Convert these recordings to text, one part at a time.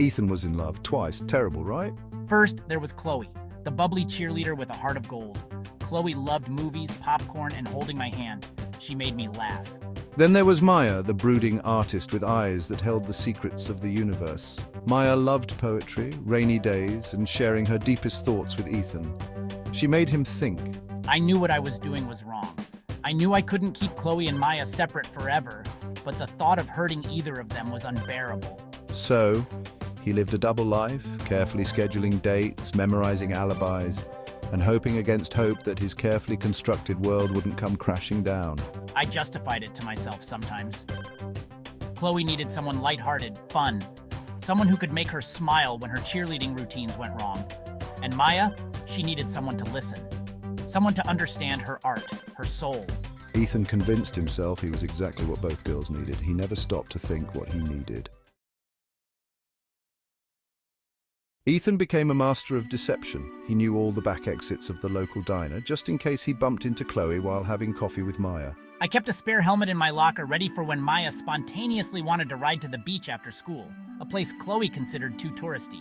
Ethan was in love twice. Terrible, right? First, there was Chloe, the bubbly cheerleader with a heart of gold. Chloe loved movies, popcorn, and holding my hand. She made me laugh. Then there was Maya, the brooding artist with eyes that held the secrets of the universe. Maya loved poetry, rainy days, and sharing her deepest thoughts with Ethan. She made him think. I knew what I was doing was wrong. I knew I couldn't keep Chloe and Maya separate forever, but the thought of hurting either of them was unbearable. So, he lived a double life, carefully scheduling dates, memorizing alibis, and hoping against hope that his carefully constructed world wouldn't come crashing down. I justified it to myself sometimes. Chloe needed someone lighthearted, fun, someone who could make her smile when her cheerleading routines went wrong. And Maya, she needed someone to listen, someone to understand her art, her soul. Ethan convinced himself he was exactly what both girls needed. He never stopped to think what he needed. Ethan became a master of deception. He knew all the back exits of the local diner, just in case he bumped into Chloe while having coffee with Maya. I kept a spare helmet in my locker ready for when Maya spontaneously wanted to ride to the beach after school, a place Chloe considered too touristy.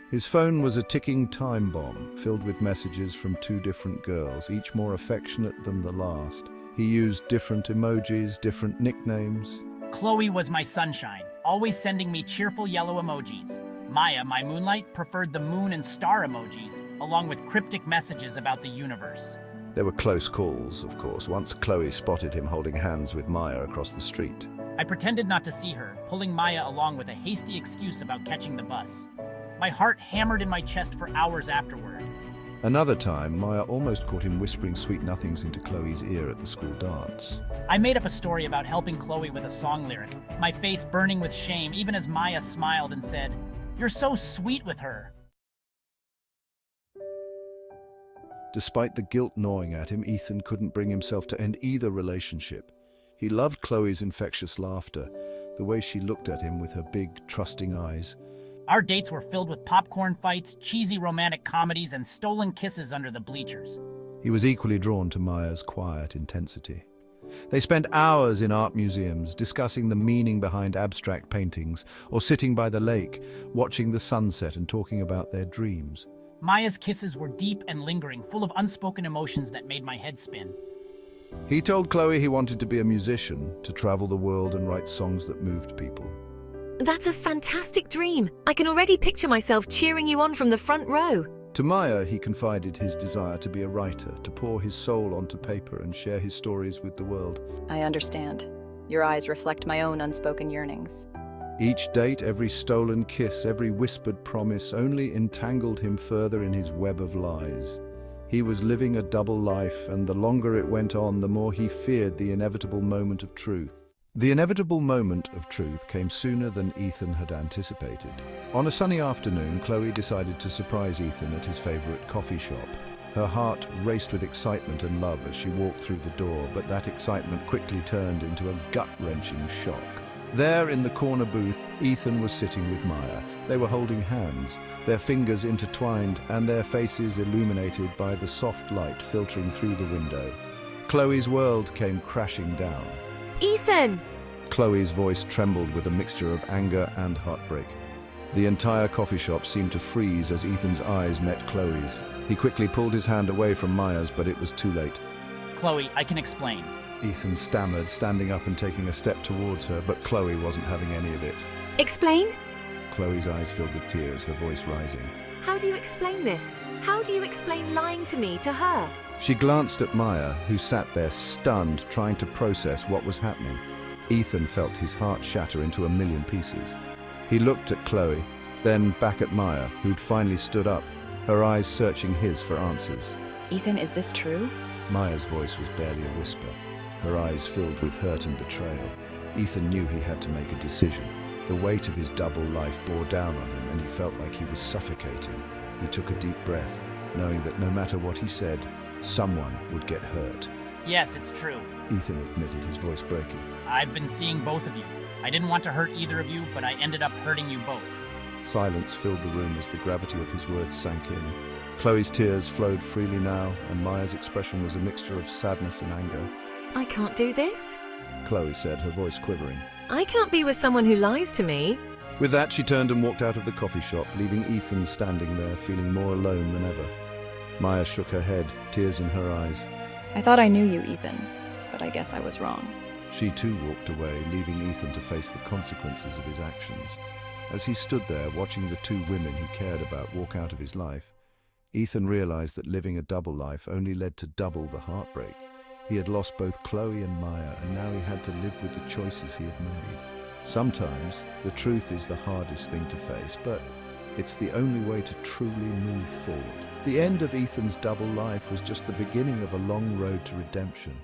His phone was a ticking time bomb, filled with messages from two different girls, each more affectionate than the last. He used different emojis, different nicknames. Chloe was my sunshine, always sending me cheerful yellow emojis. Maya, my moonlight, preferred the moon and star emojis, along with cryptic messages about the universe. There were close calls, of course. Once Chloe spotted him holding hands with Maya across the street. I pretended not to see her, pulling Maya along with a hasty excuse about catching the bus. My heart hammered in my chest for hours afterward. Another time, Maya almost caught him whispering sweet nothings into Chloe's ear at the school dance. I made up a story about helping Chloe with a song lyric, my face burning with shame even as Maya smiled and said, "You're so sweet with her." Despite the guilt gnawing at him, Ethan couldn't bring himself to end either relationship. He loved Chloe's infectious laughter, the way she looked at him with her big, trusting eyes. Our dates were filled with popcorn fights, cheesy romantic comedies, and stolen kisses under the bleachers. He was equally drawn to Maya's quiet intensity. They spent hours in art museums, discussing the meaning behind abstract paintings, or sitting by the lake, watching the sunset and talking about their dreams. Maya's kisses were deep and lingering, full of unspoken emotions that made my head spin. He told Chloe he wanted to be a musician, to travel the world and write songs that moved people. That's a fantastic dream. I can already picture myself cheering you on from the front row. To Maya, he confided his desire to be a writer, to pour his soul onto paper and share his stories with the world. I understand. Your eyes reflect my own unspoken yearnings. Each date, every stolen kiss, every whispered promise only entangled him further in his web of lies. He was living a double life, and the longer it went on, the more he feared the inevitable moment of truth. The inevitable moment of truth came sooner than Ethan had anticipated. On a sunny afternoon, Chloe decided to surprise Ethan at his favorite coffee shop. Her heart raced with excitement and love as she walked through the door, but that excitement quickly turned into a gut-wrenching shock. There in the corner booth, Ethan was sitting with Maya. They were holding hands, their fingers intertwined and their faces illuminated by the soft light filtering through the window. Chloe's world came crashing down. Ethan! Chloe's voice trembled with a mixture of anger and heartbreak. The entire coffee shop seemed to freeze as Ethan's eyes met Chloe's. He quickly pulled his hand away from Maya's, but it was too late. Chloe, I can explain. Ethan stammered, standing up and taking a step towards her, but Chloe wasn't having any of it. Explain? Chloe's eyes filled with tears, her voice rising. How do you explain this? How do you explain lying to me, to her? She glanced at Maya, who sat there stunned, trying to process what was happening. Ethan felt his heart shatter into a million pieces. He looked at Chloe, then back at Maya, who'd finally stood up, her eyes searching his for answers. Ethan, is this true? Maya's voice was barely a whisper, her eyes filled with hurt and betrayal. Ethan knew he had to make a decision. The weight of his double life bore down on him, and he felt like he was suffocating. He took a deep breath, knowing that no matter what he said, someone would get hurt. Yes, it's true. Ethan admitted, his voice breaking. I've been seeing both of you. I didn't want to hurt either of you, but I ended up hurting you both. Silence filled the room as the gravity of his words sank in. Chloe's tears flowed freely now, and Maya's expression was a mixture of sadness and anger. I can't do this. Chloe said, her voice quivering. I can't be with someone who lies to me. With that, she turned and walked out of the coffee shop, leaving Ethan standing there, feeling more alone than ever. Maya shook her head, tears in her eyes. I thought I knew you, Ethan, but I guess I was wrong. She too walked away, leaving Ethan to face the consequences of his actions. As he stood there, watching the two women he cared about walk out of his life, Ethan realized that living a double life only led to double the heartbreak. He had lost both Chloe and Maya, and now he had to live with the choices he had made. Sometimes, the truth is the hardest thing to face, but it's the only way to truly move forward. The end of Ethan's double life was just the beginning of a long road to redemption.